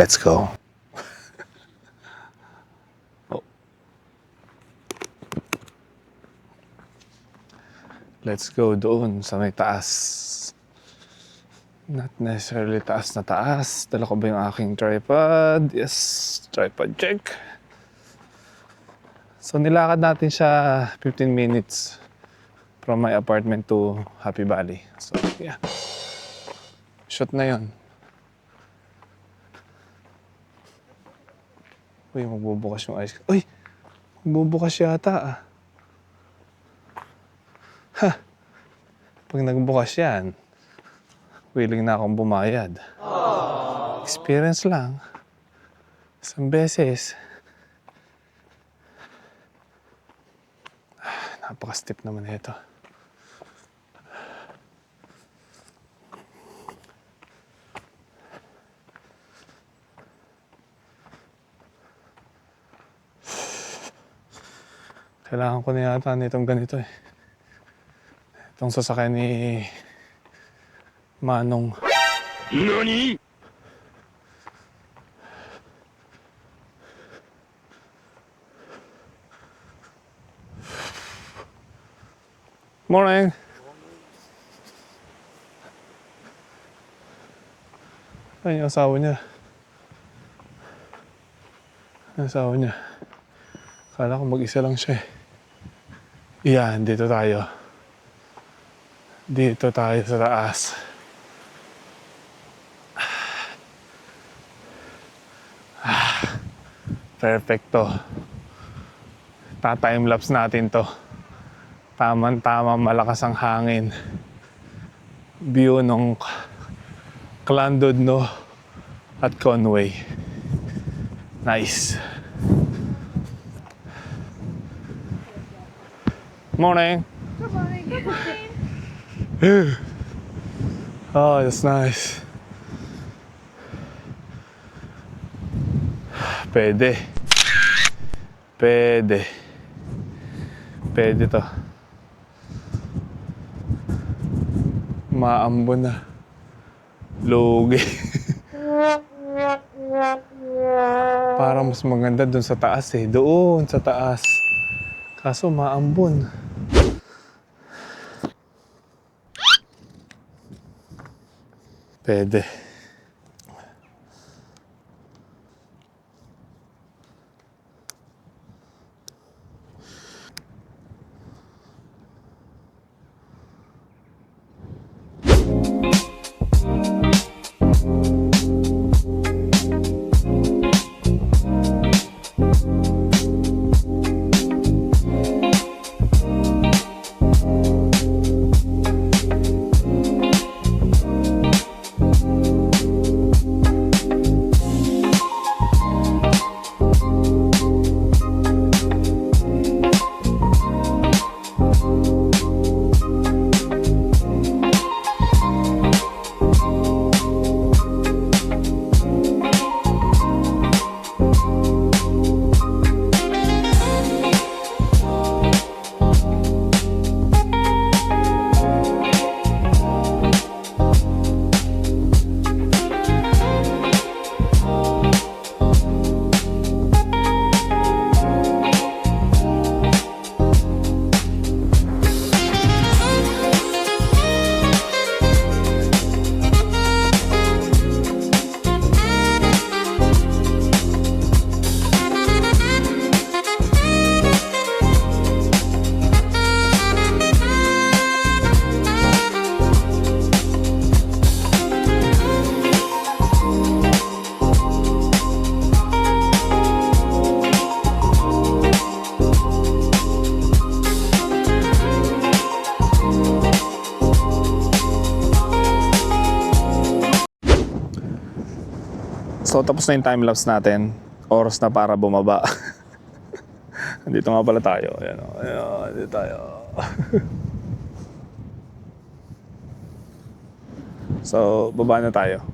Let's go. Oh. Let's go doon sa may taas. Not necessarily taas na taas. Dala ko ba yung aking tripod? Yes, tripod check. So nilakad natin siya 15 minutes from my apartment to Happy Valley. So yeah, shot na yon. Uy, magbubukas yung ice. Uy, magbubukas yata ah. Ha! Pag nagbukas yan, willing na akong bumayad. Experience lang. Isang beses. Napaka-steep naman ito. Kailangan ko na yata nitong ganito eh. Itong sasakyan ni Manong. NANI?! Morning! Ay, yung asawa niya. Yung asawa niya. Akala ko mag-isa lang siya eh. Yan, dito tayo. Dito tayo sa taas. Perfecto. Ta-timelapse natin to. Tama malakas ang hangin. View ng Llandudno at Conway. Nice. Morning. Good morning. Good morning. Oh, that's nice. Pwede. Pwede. Pwede to. Maambon na. Lugi. Parang mas maganda dun sa taas eh. Doon sa taas. Kaso maambon. Pwede. So tapos na yung timelapse natin. Oras na para bumaba. Dito nga pala tayo. Ayan, ayan, dito tayo. So baba na tayo.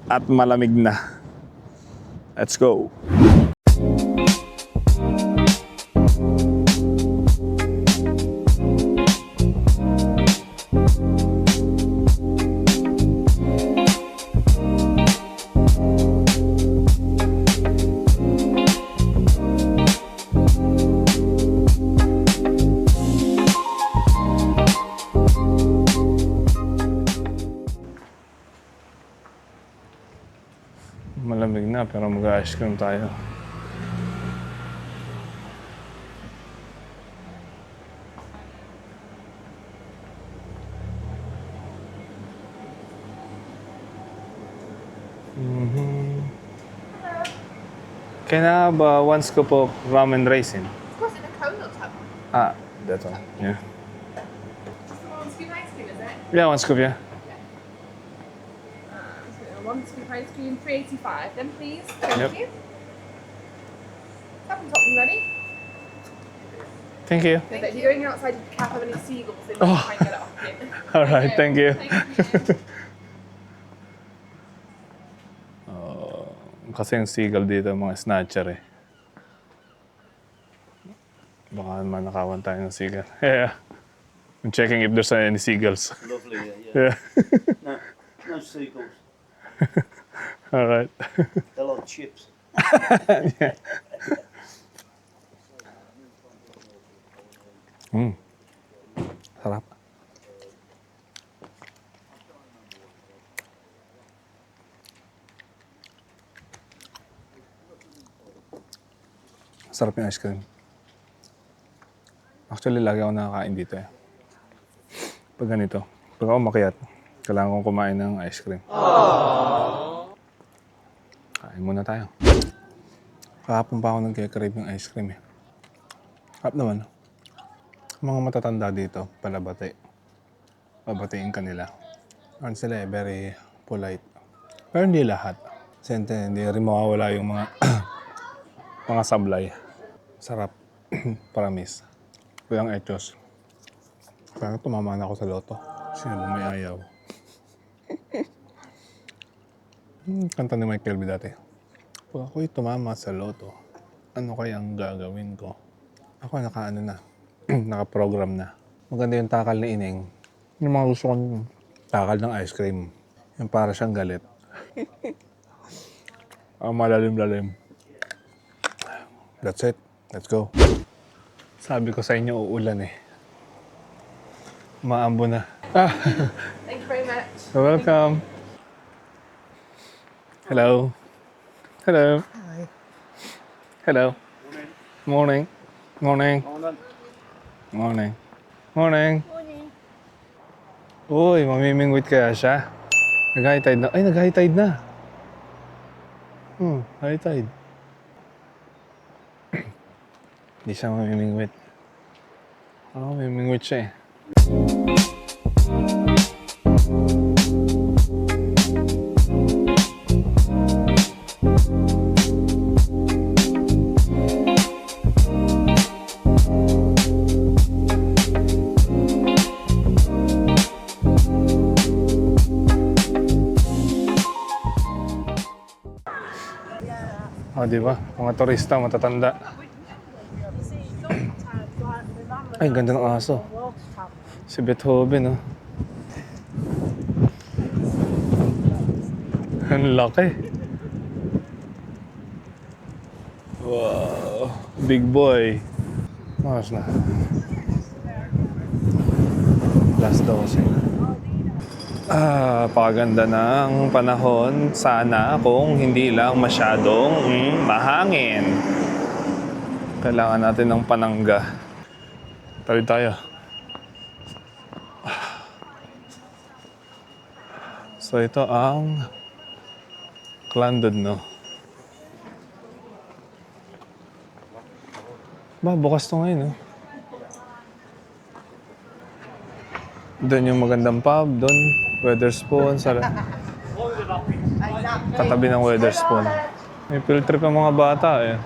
At malamig na. Let's go. nga, pero mag-ice cream tayo. Can I have one scoop of ramen raisin? Of course, in a cone or tub. Ah, that one. Yeah. Just the one scoop ice cream, is it? Yeah, one scoop, yeah. So one scoop ice cream, 3.85 then please. Thank Yep. you. Top and top and ready. Thank you. So that if you're going outside, you can't have any seagulls, they might Oh. try and get it off you. All right, thank you. Thank you. Kasi yung seagull dito, mga snatcher eh. Baka manakawan tayo ng seagull. Yeah. I'm checking if there's any seagulls. Lovely, yeah. Yeah. No seagulls. All right. They're like chips. Sarap. Sarap yung ice cream. Actually, lagi ako nakakain dito eh. Pag ganito, pag ako makiat, kailangan kong kumain ng ice cream. Kain muna tayo. Kahapon pa ako nagkikrave ng ice cream eh. Harap naman. Mga matatanda dito, palabati. Babatiin ka nila. Ano sila eh, very polite. Pero hindi lahat. Siyempre, hindi rin mawawala yung mga mga sablay. Sarap. Promise. Walang etos. Parang tumama na ako sa loto. Sino ba may ayaw? Kanta ni Michael B. dati. Pag ako'y tumama sa loto, ano kayang gagawin ko? Ako nakaano na. Naka-program na. Maganda yung takal ni Ineng. Yung mga gusto kong takal ng ice cream. Yung para siyang galit. Ang malalim-lalim. That's it. Let's go. Sabi ko sa inyo, uulan eh. Maambo na. Thank you very much. You're welcome. Hello. Hello. Hi. Hello. Morning. Morning. Morning. Morning. Morning. Uy, mamimingwit kaya siya. Nag-high tide na. Ay, nag-high tide na. High tide. Hindi siya mamimingwit. Oo, mamimingwit siya eh. O, di ba? Mga turista, matatanda. Ay, ganda ng aso. Si Beethoven, oh. Ang laki. Wow. Big boy. Mas na. Last dosing. Pakaganda ng panahon. Sana kung hindi lang masyadong mahangin. Kailangan natin ng panangga. Tawid tayo. So ito ang Llandudno. Ba, bukas to ngayon, oh. Doon yung magandang pub, doon Wetherspoon, katabi ng Wetherspoon. May field trip ang mga bata, eh.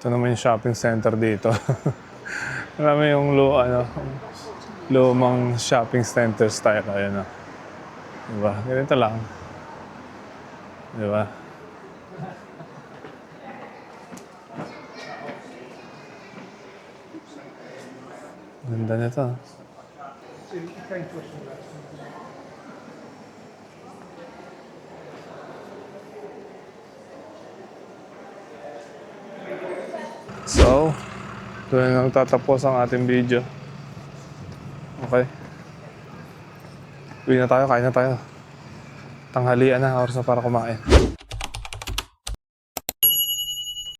Ito naman yung shopping center dito. Alam mo yung lumang shopping center style. Ayan, oh. Diba? Ganito lang. Diba? Ganda nito. So, doon na nagtatapos ang ating video. Okay. Uwi na tayo, kain na tayo. Tanghalian na, oras na para kumain.